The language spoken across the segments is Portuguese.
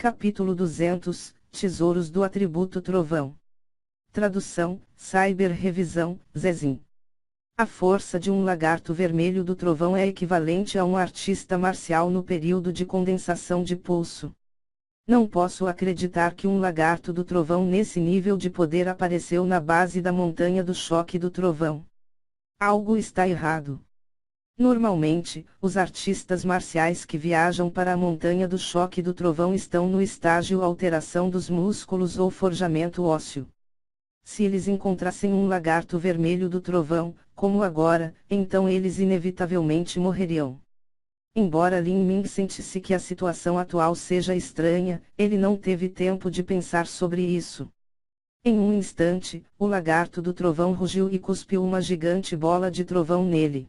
Capítulo 200, Tesouros do Atributo Trovão. Tradução, Cyber Revisão, Zezin. A força de um lagarto vermelho do trovão é equivalente a um artista marcial no período de condensação de pulso. Não posso acreditar que um lagarto do trovão nesse nível de poder apareceu na base da montanha do choque do trovão. Algo está errado. Normalmente, os artistas marciais que viajam para a montanha do choque do trovão estão no estágio alteração dos músculos ou forjamento ósseo. Se eles encontrassem um lagarto vermelho do trovão, como agora, então eles inevitavelmente morreriam. Embora Lin Ming sentisse que a situação atual seja estranha, ele não teve tempo de pensar sobre isso. Em um instante, o lagarto do trovão rugiu e cuspiu uma gigante bola de trovão nele.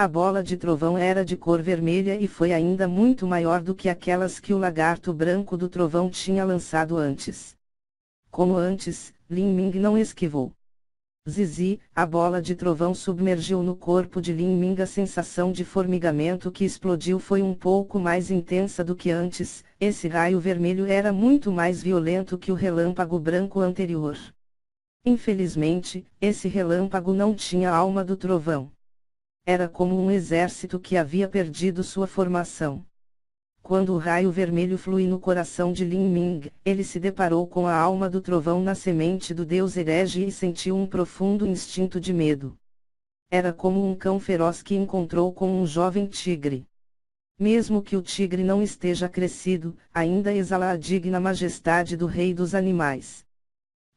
A bola de trovão era de cor vermelha e foi ainda muito maior do que aquelas que o lagarto branco do trovão tinha lançado antes. Como antes, Lin Ming não esquivou. Zizi, a bola de trovão submergiu no corpo de Lin Ming. A sensação de formigamento que explodiu foi um pouco mais intensa do que antes. Esse raio vermelho era muito mais violento que o relâmpago branco anterior. Infelizmente, esse relâmpago não tinha a alma do trovão. Era como um exército que havia perdido sua formação. Quando o raio vermelho flui no coração de Lin Ming, ele se deparou com a alma do trovão na semente do deus herege e sentiu um profundo instinto de medo. Era como um cão feroz que encontrou com um jovem tigre. Mesmo que o tigre não esteja crescido, ainda exala a digna majestade do rei dos animais.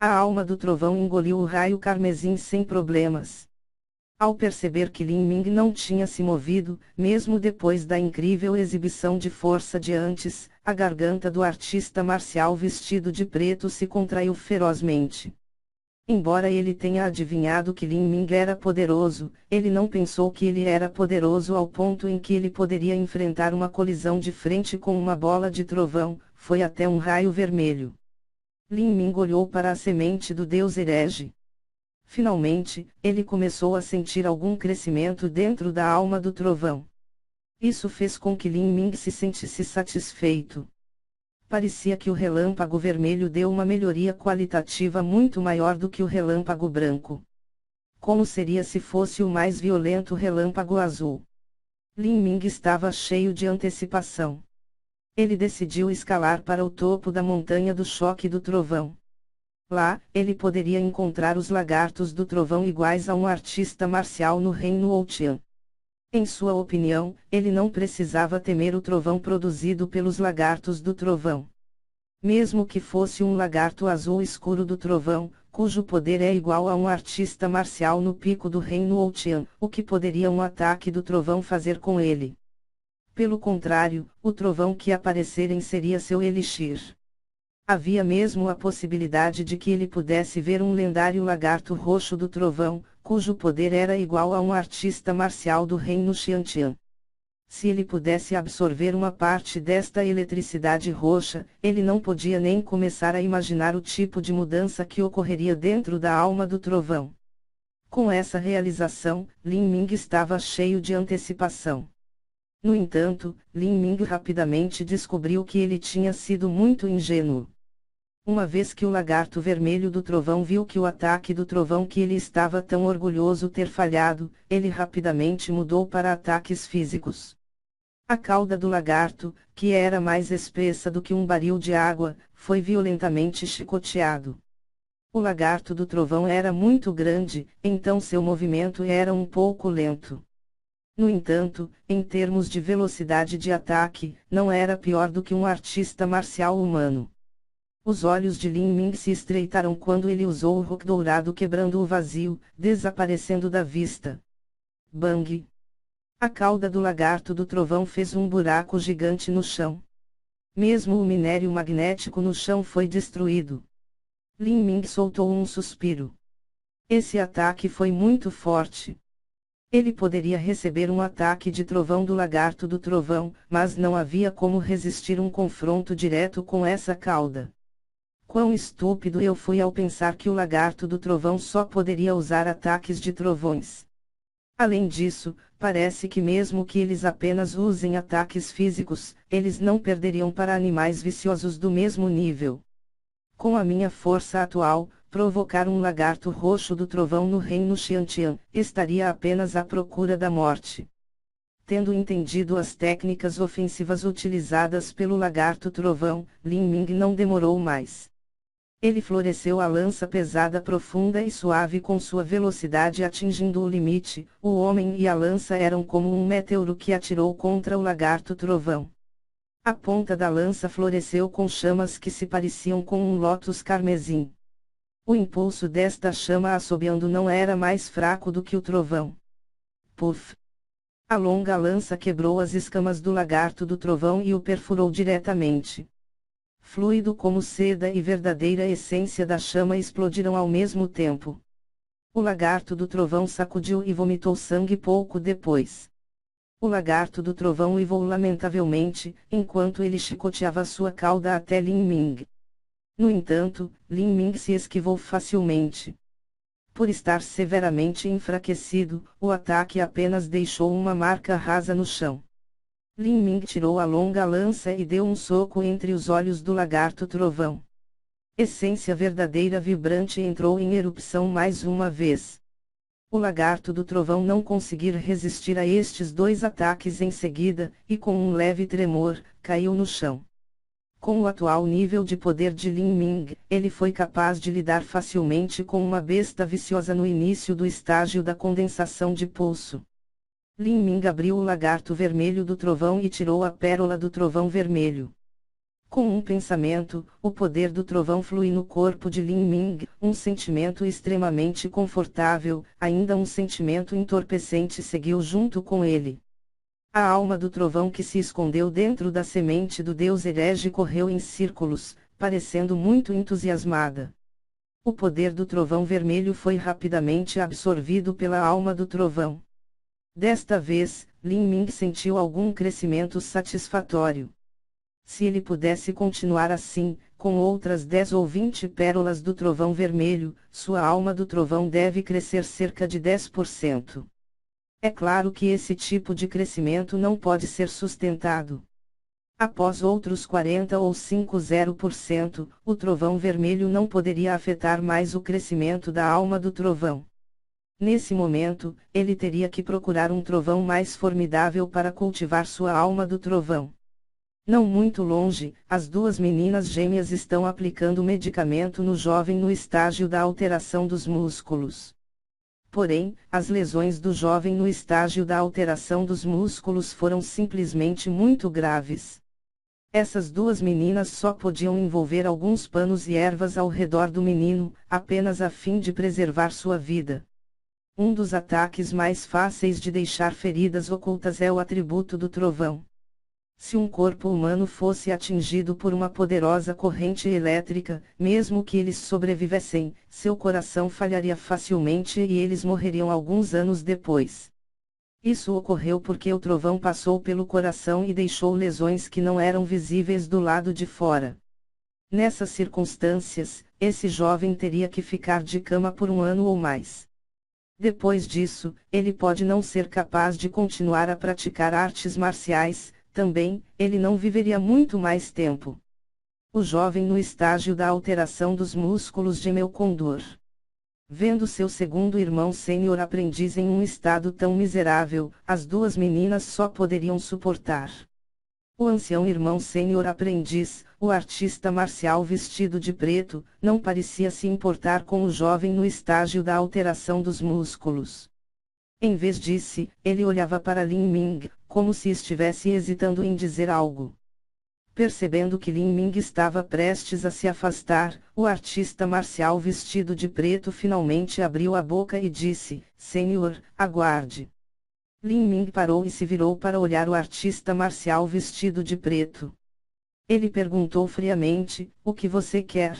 A alma do trovão engoliu o raio carmesim sem problemas. Ao perceber que Lin Ming não tinha se movido, mesmo depois da incrível exibição de força de antes, a garganta do artista marcial vestido de preto se contraiu ferozmente. Embora ele tenha adivinhado que Lin Ming era poderoso, ele não pensou que ele era poderoso ao ponto em que ele poderia enfrentar uma colisão de frente com uma bola de trovão. Foi até um raio vermelho. Lin Ming olhou para a semente do deus herege. Finalmente, ele começou a sentir algum crescimento dentro da alma do trovão. Isso fez com que Lin Ming se sentisse satisfeito. Parecia que o relâmpago vermelho deu uma melhoria qualitativa muito maior do que o relâmpago branco. Como seria se fosse o mais violento relâmpago azul? Lin Ming estava cheio de antecipação. Ele decidiu escalar para o topo da montanha do choque do trovão. Lá, ele poderia encontrar os lagartos do trovão iguais a um artista marcial no reino Ouqian. Em sua opinião, ele não precisava temer o trovão produzido pelos lagartos do trovão. Mesmo que fosse um lagarto azul escuro do trovão, cujo poder é igual a um artista marcial no pico do reino Ouqian, o que poderia um ataque do trovão fazer com ele? Pelo contrário, o trovão que aparecerem seria seu elixir. Havia mesmo a possibilidade de que ele pudesse ver um lendário lagarto roxo do trovão, cujo poder era igual a um artista marcial do reino Xiantian. Se ele pudesse absorver uma parte desta eletricidade roxa, ele não podia nem começar a imaginar o tipo de mudança que ocorreria dentro da alma do trovão. Com essa realização, Lin Ming estava cheio de antecipação. No entanto, Lin Ming rapidamente descobriu que ele tinha sido muito ingênuo. Uma vez que o lagarto vermelho do trovão viu que o ataque do trovão que ele estava tão orgulhoso ter falhado, ele rapidamente mudou para ataques físicos. A cauda do lagarto, que era mais espessa do que um barril de água, foi violentamente chicoteado. O lagarto do trovão era muito grande, então seu movimento era um pouco lento. No entanto, em termos de velocidade de ataque, não era pior do que um artista marcial humano. Os olhos de Lin Ming se estreitaram quando ele usou o rock dourado quebrando o vazio, desaparecendo da vista. Bang! A cauda do lagarto do trovão fez um buraco gigante no chão. Mesmo o minério magnético no chão foi destruído. Lin Ming soltou um suspiro. Esse ataque foi muito forte. Ele poderia receber um ataque de trovão do lagarto do trovão, mas não havia como resistir um confronto direto com essa cauda. Quão estúpido eu fui ao pensar que o lagarto do trovão só poderia usar ataques de trovões. Além disso, parece que mesmo que eles apenas usem ataques físicos, eles não perderiam para animais viciosos do mesmo nível. Com a minha força atual, provocar um lagarto roxo do trovão no reino Xiantian, estaria apenas à procura da morte. Tendo entendido as técnicas ofensivas utilizadas pelo lagarto trovão, Lin Ming não demorou mais. Ele floresceu a lança pesada, profunda e suave com sua velocidade atingindo o limite. O homem e a lança eram como um meteoro que atirou contra o lagarto trovão. A ponta da lança floresceu com chamas que se pareciam com um lótus carmesim. O impulso desta chama assobiando não era mais fraco do que o trovão. Puf! A longa lança quebrou as escamas do lagarto do trovão e o perfurou diretamente. Fluido como seda e verdadeira essência da chama explodiram ao mesmo tempo. O lagarto do trovão sacudiu e vomitou sangue pouco depois. O lagarto do trovão uivou lamentavelmente, enquanto ele chicoteava sua cauda até Lin Ming. No entanto, Lin Ming se esquivou facilmente. Por estar severamente enfraquecido, o ataque apenas deixou uma marca rasa no chão. Lin Ming tirou a longa lança e deu um soco entre os olhos do lagarto trovão. Essência verdadeira vibrante entrou em erupção mais uma vez. O lagarto do trovão não conseguir resistir a estes dois ataques em seguida, e com um leve tremor, caiu no chão. Com o atual nível de poder de Lin Ming, ele foi capaz de lidar facilmente com uma besta viciosa no início do estágio da condensação de pulso. Lin Ming abriu o lagarto vermelho do trovão e tirou a pérola do trovão vermelho. Com um pensamento, o poder do trovão flui no corpo de Lin Ming, um sentimento extremamente confortável, ainda um sentimento entorpecente seguiu junto com ele. A alma do trovão que se escondeu dentro da semente do deus herege correu em círculos, parecendo muito entusiasmada. O poder do trovão vermelho foi rapidamente absorvido pela alma do trovão. Desta vez, Lin Ming sentiu algum crescimento satisfatório. Se ele pudesse continuar assim, com outras 10 ou 20 pérolas do trovão vermelho, sua alma do trovão deve crescer cerca de 10%. É claro que esse tipo de crescimento não pode ser sustentado. Após outros 40 ou 50%, o trovão vermelho não poderia afetar mais o crescimento da alma do trovão. Nesse momento, ele teria que procurar um trovão mais formidável para cultivar sua alma do trovão. Não muito longe, as duas meninas gêmeas estão aplicando medicamento no jovem no estágio da alteração dos músculos. Porém, as lesões do jovem no estágio da alteração dos músculos foram simplesmente muito graves. Essas duas meninas só podiam envolver alguns panos e ervas ao redor do menino, apenas a fim de preservar sua vida. Um dos ataques mais fáceis de deixar feridas ocultas é o atributo do trovão. Se um corpo humano fosse atingido por uma poderosa corrente elétrica, mesmo que eles sobrevivessem, seu coração falharia facilmente e eles morreriam alguns anos depois. Isso ocorreu porque o trovão passou pelo coração e deixou lesões que não eram visíveis do lado de fora. Nessas circunstâncias, esse jovem teria que ficar de cama por um ano ou mais. Depois disso, ele pode não ser capaz de continuar a praticar artes marciais. Também, ele não viveria muito mais tempo. O jovem no estágio da alteração dos músculos gemeu com dor. Vendo seu segundo irmão sênior aprendiz em um estado tão miserável, as duas meninas só poderiam suportar. O ancião irmão sênior aprendiz, o artista marcial vestido de preto, não parecia se importar com o jovem no estágio da alteração dos músculos. Em vez disso, ele olhava para Lin Ming, como se estivesse hesitando em dizer algo. Percebendo que Lin Ming estava prestes a se afastar, o artista marcial vestido de preto finalmente abriu a boca e disse: "Senhor, aguarde." Lin Ming parou e se virou para olhar o artista marcial vestido de preto. Ele perguntou friamente: "O que você quer?"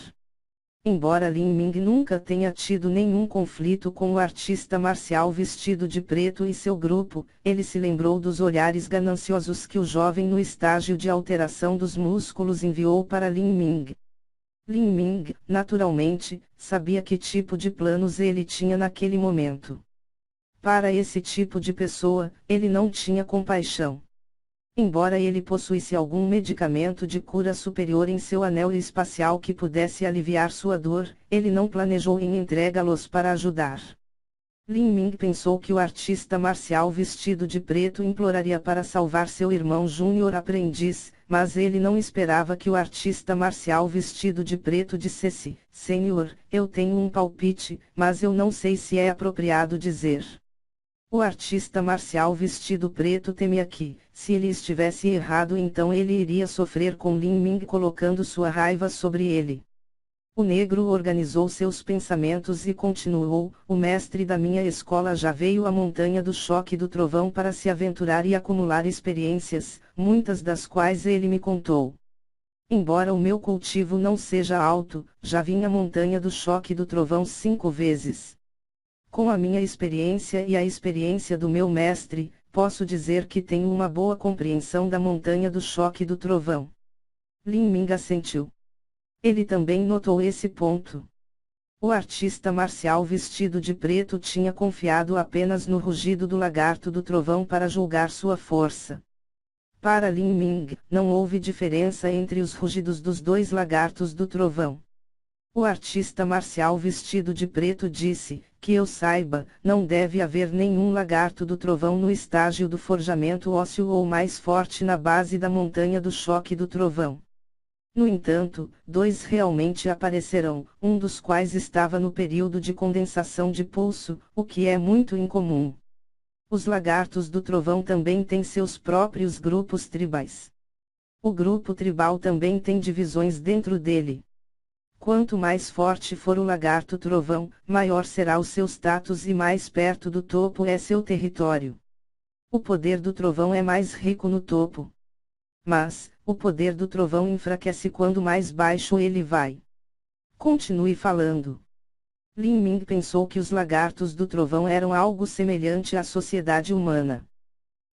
Embora Lin Ming nunca tenha tido nenhum conflito com o artista marcial vestido de preto e seu grupo, ele se lembrou dos olhares gananciosos que o jovem no estágio de alteração dos músculos enviou para Lin Ming. Lin Ming, naturalmente, sabia que tipo de planos ele tinha naquele momento. Para esse tipo de pessoa, ele não tinha compaixão. Embora ele possuísse algum medicamento de cura superior em seu anel espacial que pudesse aliviar sua dor, ele não planejou em entregá-los para ajudar. Lin Ming pensou que o artista marcial vestido de preto imploraria para salvar seu irmão júnior aprendiz, mas ele não esperava que o artista marcial vestido de preto dissesse: Senhor, eu tenho um palpite, mas eu não sei se é apropriado dizer. O artista marcial vestido preto temia que, se ele estivesse errado, então ele iria sofrer com Lin Ming colocando sua raiva sobre ele. O negro organizou seus pensamentos e continuou: o mestre da minha escola já veio à montanha do choque do trovão para se aventurar e acumular experiências, muitas das quais ele me contou. Embora o meu cultivo não seja alto, já vim à montanha do choque do trovão 5 vezes. Com a minha experiência e a experiência do meu mestre, posso dizer que tenho uma boa compreensão da montanha do choque do trovão. Lin Ming assentiu. Ele também notou esse ponto. O artista marcial vestido de preto tinha confiado apenas no rugido do lagarto do trovão para julgar sua força. Para Lin Ming, não houve diferença entre os rugidos dos 2 lagartos do trovão. O artista marcial vestido de preto disse: que eu saiba, não deve haver nenhum lagarto do trovão no estágio do forjamento ósseo ou mais forte na base da montanha do choque do trovão. No entanto, 2 realmente aparecerão, um dos quais estava no período de condensação de pulso, o que é muito incomum. Os lagartos do trovão também têm seus próprios grupos tribais. O grupo tribal também tem divisões dentro dele. Quanto mais forte for o lagarto trovão, maior será o seu status e mais perto do topo é seu território. O poder do trovão é mais rico no topo. Mas, o poder do trovão enfraquece quando mais baixo ele vai. Continue falando. Lin Ming pensou que os lagartos do trovão eram algo semelhante à sociedade humana.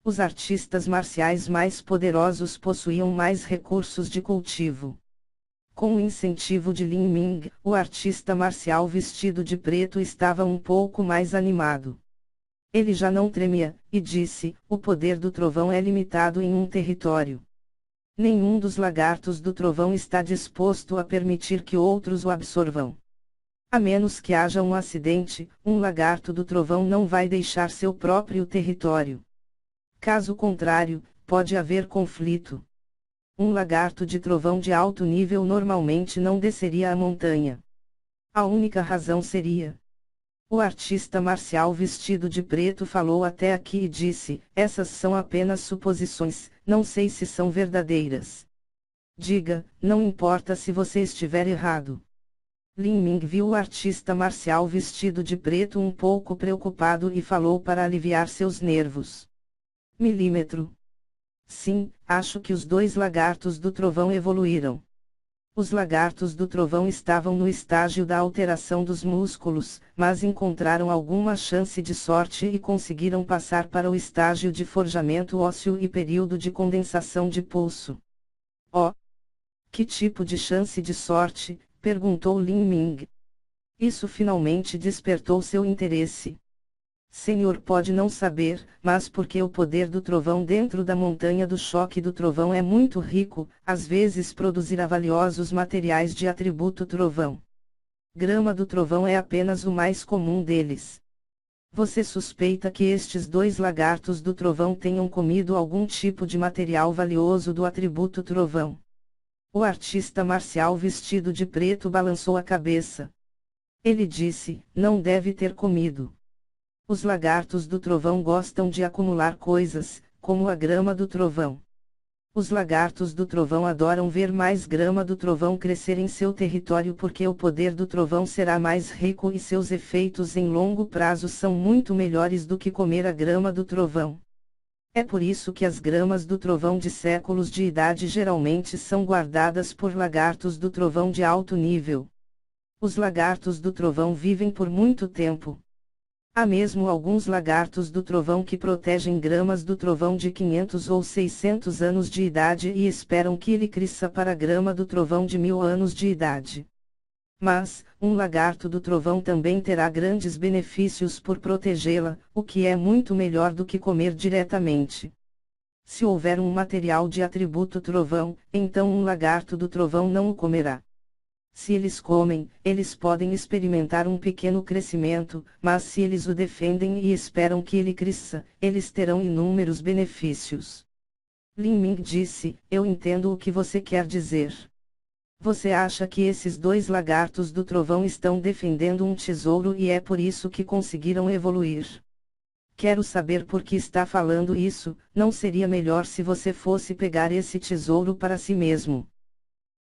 Os artistas marciais mais poderosos possuíam mais recursos de cultivo. Com o incentivo de Lin Ming, o artista marcial vestido de preto estava um pouco mais animado. Ele já não tremia, e disse: o poder do trovão é limitado em um território. Nenhum dos lagartos do trovão está disposto a permitir que outros o absorvam. A menos que haja um acidente, um lagarto do trovão não vai deixar seu próprio território. Caso contrário, pode haver conflito. Um lagarto de trovão de alto nível normalmente não desceria a montanha. A única razão seria: o artista marcial vestido de preto falou até aqui e disse: essas são apenas suposições, não sei se são verdadeiras. Diga, não importa se você estiver errado. Lin Ming viu o artista marcial vestido de preto um pouco preocupado e falou para aliviar seus nervos. Milímetro. Sim, acho que os 2 lagartos do trovão evoluíram. Os lagartos do trovão estavam no estágio da alteração dos músculos, mas encontraram alguma chance de sorte e conseguiram passar para o estágio de forjamento ósseo e período de condensação de pulso. Oh! Que tipo de chance de sorte? Perguntou Lin Ming. Isso finalmente despertou seu interesse. Senhor pode não saber, mas porque o poder do trovão dentro da montanha do choque do trovão é muito rico, às vezes produzirá valiosos materiais de atributo trovão. Grama do trovão é apenas o mais comum deles. Você suspeita que estes 2 lagartos do trovão tenham comido algum tipo de material valioso do atributo trovão? O artista marcial vestido de preto balançou a cabeça. Ele disse: não deve ter comido. Os lagartos do trovão gostam de acumular coisas, como a grama do trovão. Os lagartos do trovão adoram ver mais grama do trovão crescer em seu território porque o poder do trovão será mais rico e seus efeitos em longo prazo são muito melhores do que comer a grama do trovão. É por isso que as gramas do trovão de séculos de idade geralmente são guardadas por lagartos do trovão de alto nível. Os lagartos do trovão vivem por muito tempo. Há mesmo alguns lagartos do trovão que protegem gramas do trovão de 500 ou 600 anos de idade e esperam que ele cresça para a grama do trovão de 1000 anos de idade. Mas, um lagarto do trovão também terá grandes benefícios por protegê-la, o que é muito melhor do que comer diretamente. Se houver um material de atributo trovão, então um lagarto do trovão não o comerá. Se eles comem, eles podem experimentar um pequeno crescimento, mas se eles o defendem e esperam que ele cresça, eles terão inúmeros benefícios. Lin Ming disse: Eu entendo o que você quer dizer. Você acha que esses dois lagartos do trovão estão defendendo um tesouro e é por isso que conseguiram evoluir? Quero saber por que está falando isso. Não seria melhor se você fosse pegar esse tesouro para si mesmo?